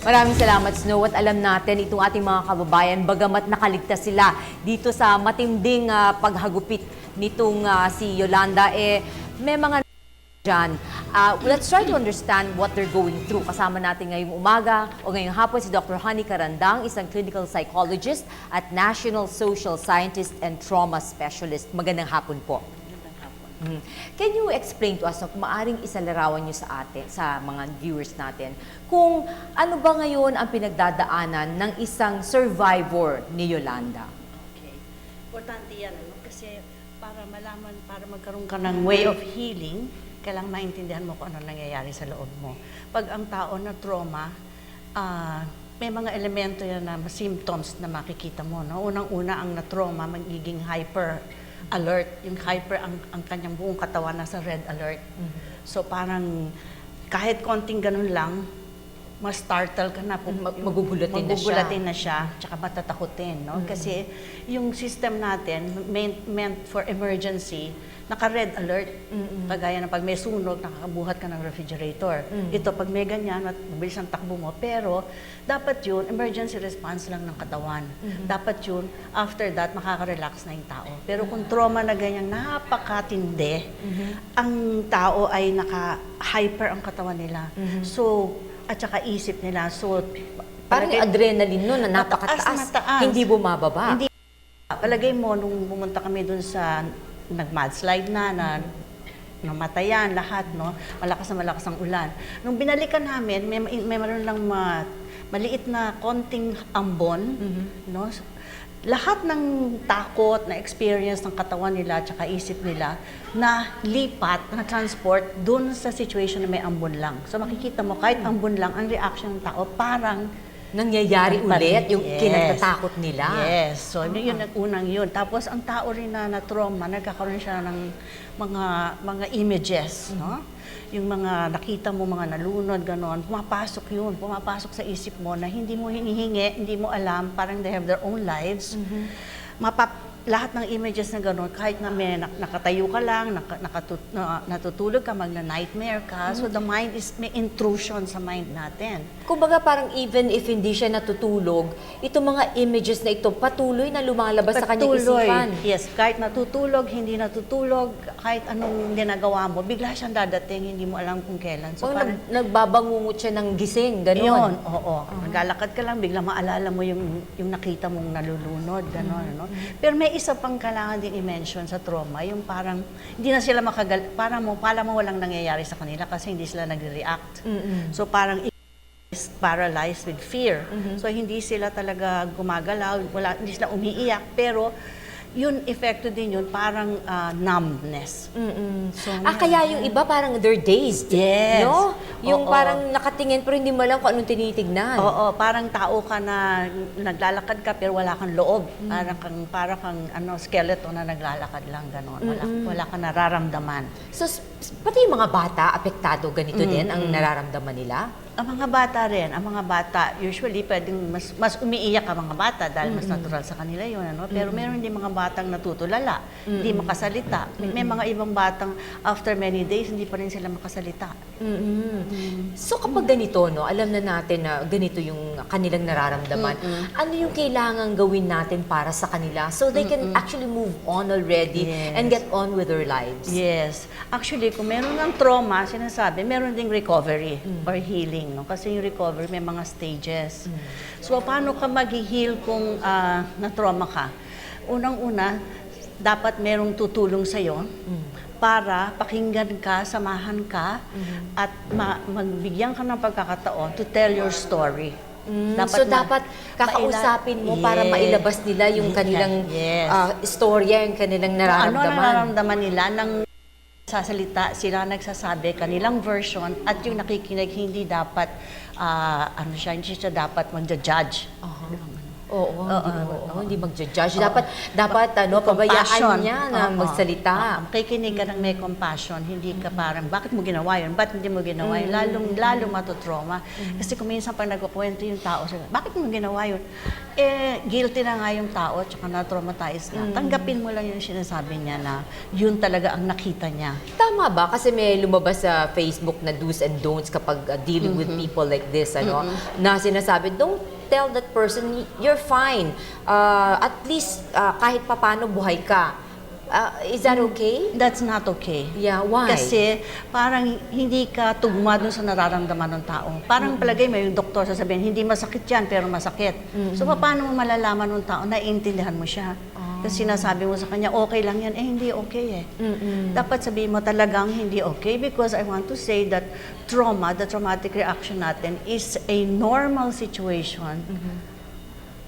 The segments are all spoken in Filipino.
Maraming salamat, Snow. At alam natin, itong ating mga kababayan, bagamat nakaligtas sila dito sa matinding paghagupit nitong si Yolanda, may mga dyan. Let's try to understand what they're going through. Kasama natin ngayong umaga o ngayong hapon si Dr. Carandang, isang clinical psychologist at national social scientist and trauma specialist. Magandang hapon po. Magandang hapon. Can you explain to us, kung maaring isalarawan nyo sa atin, sa mga viewers natin, kung ano ba ngayon ang pinagdadaanan ng isang survivor ni Yolanda? Okay. Importante yan, kasi para malaman, para magkaroon ka ng way of healing, kailangan maintindihan mo kung ano nangyayari sa loob mo. Pag ang tao na trauma, may mga elemento yan na symptoms na makikita mo. No? Unang-una, ang na-trauma, magiging hyper-alert. Yung hyper, ang kanyang buong katawan nasa red alert. So parang kahit konting ganun lang, ma-startle ka na. Magugulatin na siya. Tsaka matatakutin. No? Kasi yung system natin, meant for emergency, naka-red alert. Kagaya na pag may sunog, nakakabuhat ka ng refrigerator. Ito, pag may ganyan, mabilis ang takbo mo. Pero, dapat yun, emergency response lang ng katawan. Dapat yun, after that, makaka-relax na yung tao. Pero kung trauma na ganyan, napakatindi, ang tao ay naka-hyper ang katawan nila. So, at saka isip nila. So, parang adrenaline nun na napakataas. Hindi bumababa. Hindi. Palagay mo, nung pumunta kami dun sa nag-mudslide na namatayan lahat, no? Malakas ang ulan. Nung binalikan namin, may meron lang maliit na konting ambon, no? Lahat ng takot na experience ng katawan nila at saka isip nila na lipat, na transport dun sa situation na may ambon lang. So makikita mo, kahit ambon lang, ang reaction ng tao parang nangyayari ulit yung kinatatakot nila. Yes. So, yun ang unang yun. Tapos, ang tao rin na trauma, nagkakaroon siya ng mga images, no? Yung mga nakita mo, mga nalunod, gano'n, pumapasok yun. Pumapasok sa isip mo na hindi mo hinihingi, hindi mo alam, parang they have their own lives. Lahat ng images na gano'n, kahit na may nakatayo ka lang, natutulog ka, magna-nightmare ka, so the mind may intrusion sa mind natin. Kumbaga parang even if hindi siya natutulog, itong mga images na ito patuloy na lumalabas sa kanyang isipan. Yes, kahit natutulog, hindi natutulog, kahit anong ginagawa mo, bigla siyang dadating, hindi mo alam kung kailan. So, parang nagbabangungot siya ng gising, gano'n. Yun, oo. Naglalakad ka lang, bigla maalala mo yung nakita mong nalulunod, gano'n. No? Pero may isa pang kailangan din i-mention sa trauma, yung parang hindi na sila parang mo walang nangyayari sa kanila kasi hindi sila nagre-react. So parang paralyzed with fear. So hindi sila talaga gumagalaw, hindi sila umiiyak, pero yun, epekto din yun, parang numbness. So, kaya yung iba parang they're dazed. Yes. No? Yung parang nakatingin pero hindi mo alam kung anong tinitignan. Oo, parang tao ka na naglalakad ka pero wala kang loob. Parang kang skeleton na naglalakad lang, gano'n. Wala kang nararamdaman. So, pati yung mga bata, apektado ganito din ang nararamdaman nila? Ang mga bata rin, usually pwedeng mas umiiyak ang mga bata dahil mas natural sa kanila yun. Pero meron din mga batang natutulala, hindi makasalita. May mga ibang batang after many days, hindi pa rin sila makasalita. So kapag ganito, no, alam na natin na ganito yung kanilang nararamdaman, ano yung kailangan gawin natin para sa kanila so they can actually move on already and get on with their lives? Yes. Actually, kung meron ng trauma, sinasabi, meron ding recovery or healing. No? Kasi yung recovery may mga stages. So, paano ka mag-heal kung na-trauma ka? Unang-una, dapat merong tutulong sa'yo para pakinggan ka, samahan ka, at magbigyan ka ng pagkakataon to tell your story. Dapat kakausapin mo para mailabas nila yung kanilang istorya, yung kanilang nararamdaman. Ano nararamdaman nila ng sasalita, sila nagsasabi kanilang version at yung nakikinig hindi dapat hindi siya dapat magja-judge. Hindi magja-judge. Dapat pabayaan niya na magsalita. Makikinig ka ng may compassion, hindi ka parang, bakit mo ginawa yun? Ba't hindi mo ginawa yun? Lalong matutrauma. Kasi kung minsan pag nagkukwento yung tao, bakit mo ginawa yun? guilty na nga yung tao, tsaka na-traumatize na. Tanggapin mo lang yung sinasabi niya na yun talaga ang nakita niya. Tama ba? Kasi may lumabas sa Facebook na do's and don'ts kapag dealing with people like this, na sinasabi, don't tell that person you're fine. At least kahit papano buhay ka. Is that okay? That's not okay. Yeah, why? Kasi parang hindi ka tugma dun sa nararamdaman ng tao. Parang palagay mo yung doktor sasabihin, hindi masakit yan, pero masakit. So paano mo malalaman ng tao na iintindihan mo siya? Kasi sinasabi mo sa kanya, okay lang yan. Hindi okay eh. Dapat sabihin mo talagang hindi okay because I want to say that trauma, the traumatic reaction natin is a normal situation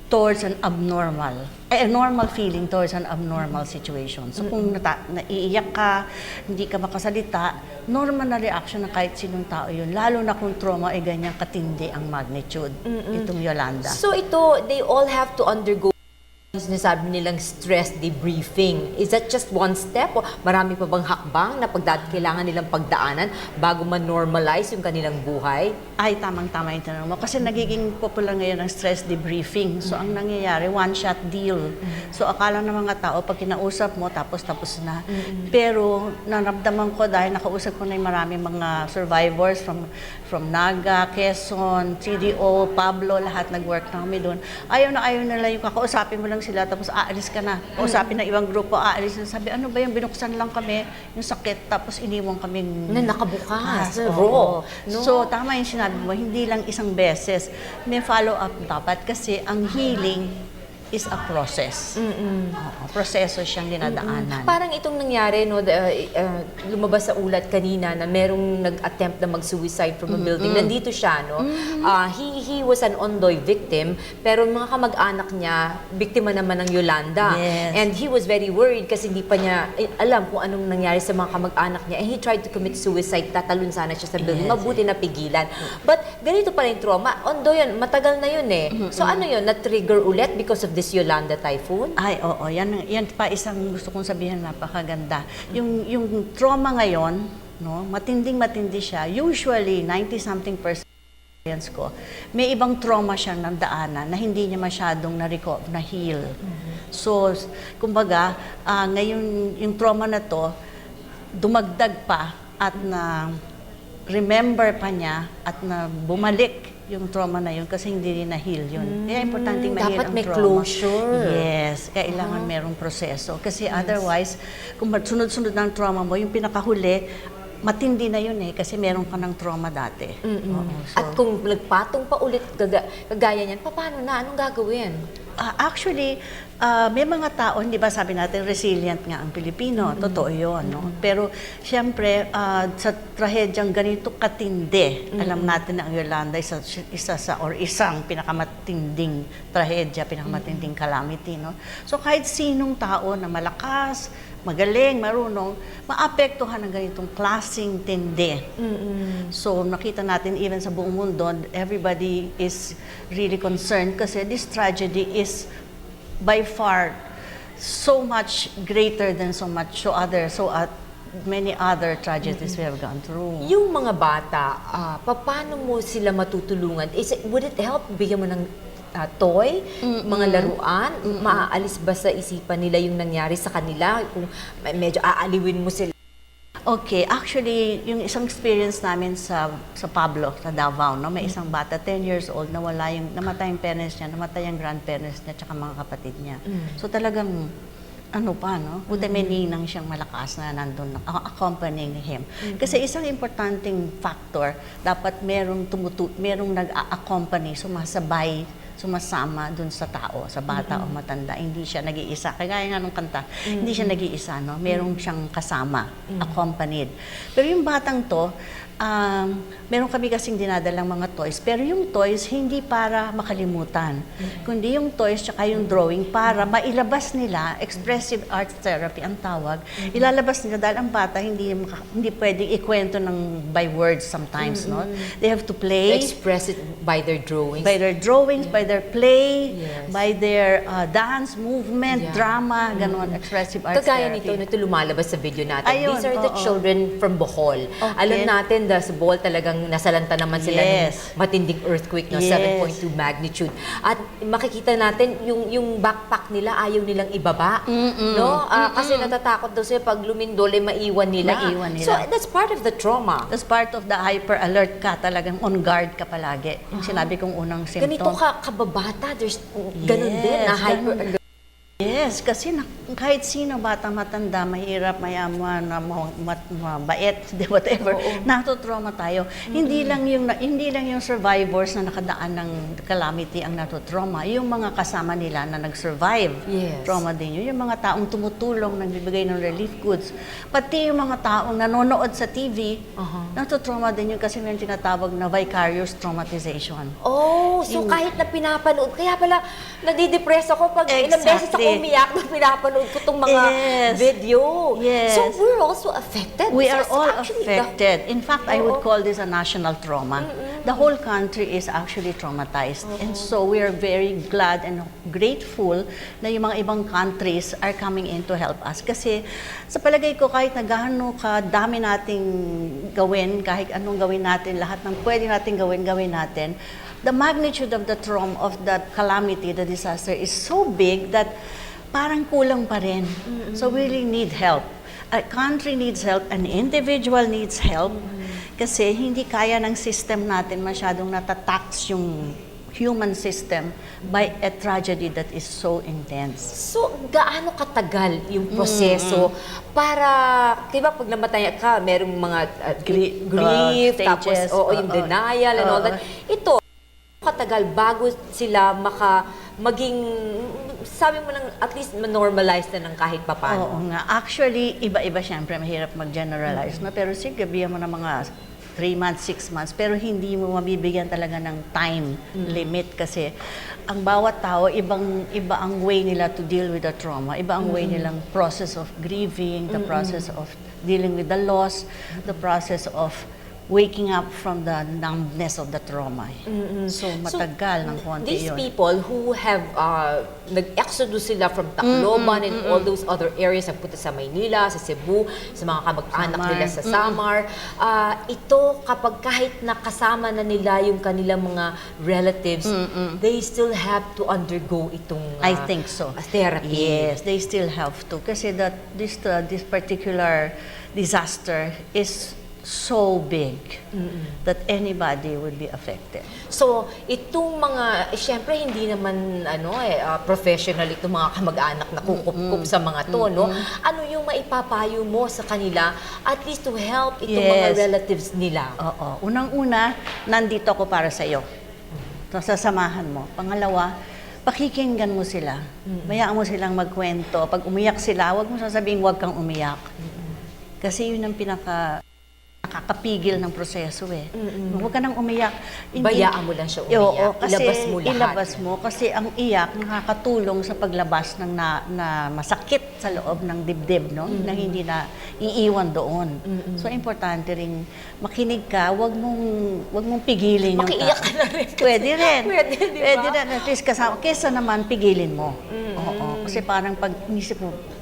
towards an abnormal, a normal feeling towards an abnormal situation. So kung naiiyak ka, hindi ka makasalita, normal na reaction ng kahit sinong tao yun, lalo na kung trauma ay ganyang katindi ang magnitude, itong Yolanda. So ito, they all have to undergo sinasabi nilang stress debriefing. Is that just one step? O marami pa bang hakbang na kailangan nilang pagdaanan bago ma-normalize yung kanilang buhay? Ay, tamang-tama yung tanong mo. Kasi nagiging popular ngayon ang stress debriefing. So, ang nangyayari, one-shot deal. So, akala ng mga tao, pag kinausap mo, tapos na. Pero, naramdaman ko dahil nakausap ko na yung maraming mga survivors from Naga, Quezon, CDO, Pablo, lahat nag-work na kami doon. Ayaw nila yung kakausapin mo lang sila, tapos aalis ka na. Kausapin ng ibang grupo, aalis na. Sabi, ano ba yung binuksan lang kami, yung sakit, tapos iniwan kaming na nakabukas, raw. No? So, tama yung sinabi mo, hindi lang isang beses. May follow-up dapat kasi ang healing is a process. Proseso siyang dinadaanan. Parang itong nangyari, no, lumabas sa ulat kanina na merong nag-attempt na mag-suicide from a building. Nandito siya, no? He was an ondoy victim, pero mga kamag-anak niya, biktima naman ng Yolanda. Yes. And he was very worried kasi hindi pa niya alam kung anong nangyari sa mga kamag-anak niya. And he tried to commit suicide, tatalon sana siya sa building. Mabuti na pigilan. But ganito pala yung trauma. Ondoy yun, matagal na yun eh. So ano yun, na-trigger ulit because of this Yolanda typhoon? Ay, oo. Yan pa isang gusto kong sabihin, napakaganda. Yung trauma ngayon, no, matinding-matindi siya. Usually, 90-something % ko, may ibang trauma siyang nandaanan na hindi niya masyadong na-heal. So, kumbaga, ngayon yung trauma na to, dumagdag pa at na-remember pa niya at na bumalik yung trauma na yun kasi hindi rin na-heal yun. Kaya importante ma-heal ang trauma. Dapat may closure. Yes. Kailangan merong proseso. Kasi otherwise, kung sunod-sunod ng trauma mo, yung pinakahuli, matindi na yun eh, kasi meron ka ng trauma dati. At kung nagpatong pa ulit kagaya niyan, paano na? Anong gagawin? Actually, may mga tao, hindi ba sabi natin, resilient nga ang Pilipino. Totoo yun. No? Pero, siyempre, sa trahedyang ganito katindi, alam natin na ang Yolanda isang pinakamatinding trahedya, pinakamatinding calamity. No? So, kahit sinong tao na malakas, magaling, marunong, maapektuhan ng ganitong klaseng tindi. So, nakita natin even sa buong mundo, everybody is really concerned kasi this tragedy is by far so much greater than many other tragedies we have gone through. Yung mga bata, paano mo sila matutulungan? Would it help bigyan mo ng toy, mga laruan? Maaalis ba sa isipan nila yung nangyari sa kanila? Kung medyo aaliwin mo sila? Okay, actually, yung isang experience namin sa Pablo, sa Davao, no? May isang bata, 10 years old, namatay yung parents niya, namatay yung grandparents niya, tsaka mga kapatid niya. So talagang, buti may ninang siyang malakas na nandun, accompanying him. Kasi isang importanteng factor, dapat merong nag-a-accompany, sumasama dun sa tao, sa bata o matanda. Hindi siya nag-iisa. Kagaya nga nung kanta, hindi siya nag-iisa, no? Merong siyang kasama, accompanied. Pero yung batang to, meron kami kasing dinadalang mga toys, pero yung toys hindi para makalimutan, kundi yung toys tsaka yung drawing para mailabas nila, expressive art therapy ang tawag, ilalabas nila dahil ang bata hindi pwedeng ikwento ng by words sometimes, no? They have to play. Express it by their drawings. By their drawings, by their play, by their dance, movement, drama, ganon, expressive art Kagaya therapy. nito lumalabas sa video natin. Ayun, These are the children from Bohol. Alam natin natin sa Bohol talagang nasalanta naman sila Yes. ng matinding earthquake, no? Yes. 7.2 magnitude. At makikita natin yung backpack nila ayaw nilang ibaba, no? Kasi natatakot daw sila pag lumindol ay maiwan nila. So that's part of the trauma. That's part of the hyper alert ka, talagang on guard ka palagi. Yung sinabi kong unang symptom. Ganito ka kababata, there's ganun din na hyper alert. Yes, kasi kahit sino, bata, matanda, mahirap, mayaman, mabait, whatever, natutrauma tayo. Hindi lang yung survivors na nakadaan ng calamity ang natutrauma. Yung mga kasama nila na nag-survive, trauma din yun. Yung mga taong tumutulong, nagbibigay ng relief goods. Pati yung mga taong nanonood sa TV, natutrauma din yun kasi may tinatawag na vicarious traumatization. Oh, so kahit na pinapanood, kaya pala nadidepress ako pag ilang beses ako umiyak na pinapanood ko itong mga video. Yes. So we're also affected. We are all affected. In fact, I would call this a national trauma. The whole country is actually traumatized. And so we are very glad and grateful na yung mga ibang countries are coming in to help us. Kasi sa palagay ko, kahit na gaano kadami nating gawin, kahit anong gawin natin, lahat ng pwede nating gawin natin, the magnitude of the trauma, of that calamity, the disaster is so big that parang kulang pa rin. So we really need help. A country needs help, an individual needs help, kasi hindi kaya ng system natin masyadong natatax yung human system by a tragedy that is so intense. So, gaano katagal yung proseso para, diba pag namatay ka, merong mga grief, tapos yung denial and all that. Ito, katagal bago sila maging, sabi mo lang, at least normalize na ng kahit papano. Oo nga. Actually, iba-iba siyempre, mahirap mag-generalize, no? Pero sige, bigyan mo ng mga 3 months, 6 months, pero hindi mo mabibigyan talaga ng time limit kasi ang bawat tao, iba ang way nila to deal with the trauma, iba ang way nilang process of grieving, the process of dealing with the loss, the process of waking up from the numbness of the trauma. So, matagal ng konti these yun. people who have nag-exodus sila from Tacloban and all those other areas, nagpunta sa Maynila, sa Cebu, sa mga kamag-anak nila sa Samar, ito kapag kahit nakasama na nila yung kanilang mga relatives, they still have to undergo itong I think so. Therapy. Yes, they still have to. Kasi this particular disaster is so big that anybody would be affected. So, itong mga, syempre hindi naman professional itong mga kamag-anak na kukup sa mga to, no? Ano yung maipapayo mo sa kanila at least to help itong mga relatives nila? Oo. Unang-una, nandito ako para sa iyo. Sasamahan mo. Pangalawa, pakikinggan mo sila. Bayaan mo silang magkwento. Pag umiyak sila, huwag mo sasabihin huwag kang umiyak. Kasi yun ang nakakapigil ng proseso eh. Huwag ka nang umiyak. Bayaan mo lang siya umiyak. Kasi ilabas mo lahat. Ilabas mo kasi ang iyak nakakatulong sa paglabas ng na masakit sa loob ng dibdib, no? Na hindi na iiwan doon. So importante ring makinig ka, wag mong pigilin yung makiiyak ka na rin. Pwede rin. Pwede, rin. At least kasama. Kesa naman pigilin mo. Oo. Kasi parang pag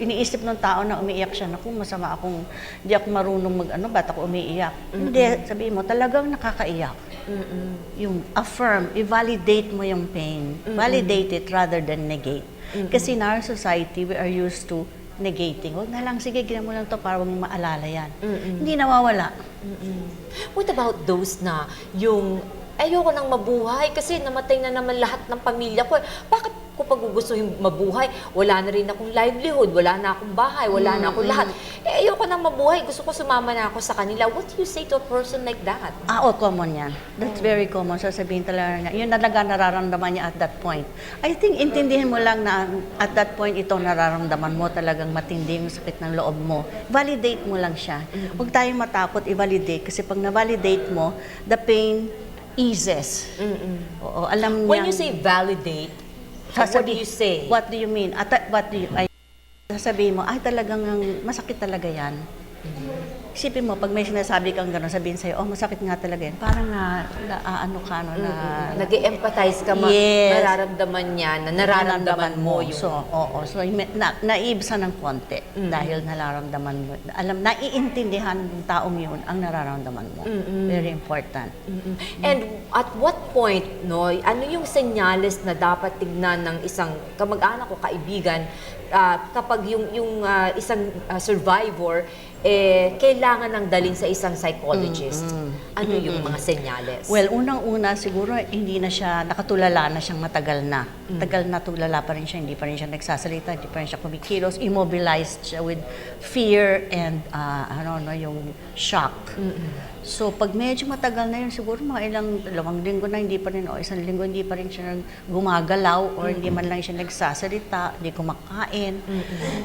iniisip ng tao na umiiyak siya, naku, masama akong, hindi ako marunong ba't ako umiiyak? Hindi, sabihin mo, talagang nakakaiyak. Yung affirm, i-validate mo yung pain. Validate it rather than negate. Kasi in our society, we are used to negating. Huwag na lang, sige, gina mo lang to para mong maalala yan. Hindi nawawala. What about those na yung ayoko nang mabuhay kasi namatay na naman lahat ng pamilya ko. Bakit ko pagugustuhin mabuhay? Wala na rin akong livelihood, wala na akong bahay, wala na akong lahat. Ayoko nang mabuhay, gusto ko sumama na ako sa kanila. What do you say to a person like that? Common yan. That's very common. Sasabihin talaga niya, yun talaga nararamdaman niya at that point. I think intindihin mo lang na at that point ito nararamdaman mo, talagang matindi yung sakit ng loob mo. Validate mo lang siya. Huwag tayong matakot i-validate kasi pag na-validate mo, the pain eases. Oo, alam niya. When you say validate, what do you say? What do you mean? Sasabihin mo, talagang masakit talaga yan. Isipin mo, pag may sinasabi kang gano'n, sabihin sa'yo, oh, masakit nga talaga yan. Parang ano ka, no, na... Nag-e-empathize ka, Yes. nararamdaman niya, na nararamdaman mo yung... So, oo. So, naibsa ng konti dahil nararamdaman mo. Naiintindihan ng taong yun ang nararamdaman mo. Very important. And at what point, no, ano yung senyales na dapat tignan ng isang kamag-anak o kaibigan kapag yung isang survivor kailangan ng dalhin sa isang psychologist? Ano yung mga senyales? Well, unang-una siguro hindi na siya, nakatulala na siyang matagal na. Tagal na tulala pa rin siya, hindi pa rin siya nagsasalita, hindi pa rin siya kumikilos, immobilized siya with fear and yung shock. So, pag medyo matagal na yun, siguro mga dalawang linggo na hindi pa rin, o isang linggo hindi pa rin siya gumagalaw, or hindi man lang siya nagsasalita, hindi kumakain.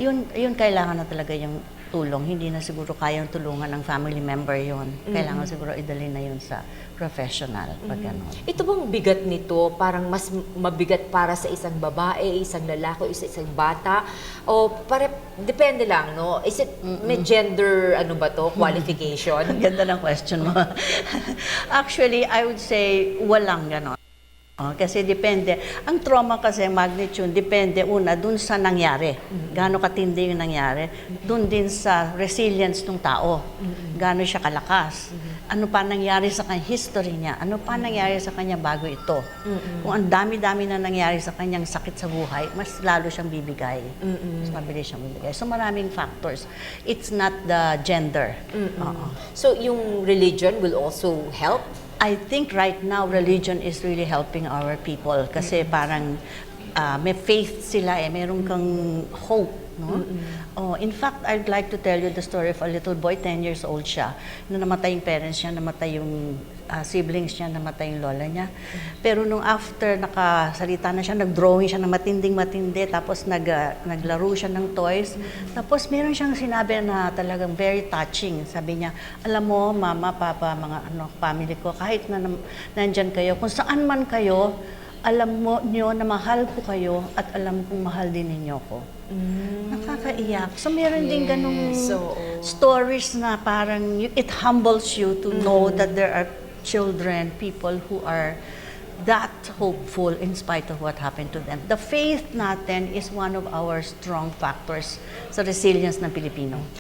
Yun kailangan na talaga yung tulong. Hindi na siguro kayang tulungan ng family member yon. Kailangan siguro idalhin na yun sa professional. Pag gano'n. Ito bang bigat nito, parang mas mabigat para sa isang babae, isang lalaki, o isang bata? O depende lang, no? Is it, may gender, qualification? Ang ganda ng question mo. Actually, I would say walang gano'n. Kasi depende. Ang trauma kasi, magnitude, depende una dun sa nangyari. Gaano katindi yung nangyari. Dun din sa resilience ng tao. Gaano siya kalakas. Ano pa nangyari sa kanya, history niya. Ano pa nangyari sa kanya bago ito. Kung ang dami-dami na nangyari sa kanyang sakit sa buhay, mas lalo siyang bibigay. Mas mabilis siyang bibigay. So maraming factors. It's not the gender. So yung religion will also help? I think right now, religion is really helping our people kasi parang may faith sila meron kang hope, no? In fact, I'd like to tell you the story of a little boy, 10 years old siya, na namatay yung parents niya, namatay yung siblings niya, namatay yung lola niya. Pero nung after nakasalita na siya, nag-drawing siya na matinding-matindi, tapos naglaro siya ng toys. Tapos meron siyang sinabi na talagang very touching. Sabi niya, alam mo, mama, papa, mga family ko, kahit na nandyan kayo, kung saan man kayo, alam mo nyo na mahal ko kayo at alam kong mahal din ninyo ko. Nakakaiyak. So meron din ganung stories na parang it humbles you to know that there are children, people who are that hopeful in spite of what happened to them. The faith natin is one of our strong factors sa resilience ng Pilipino.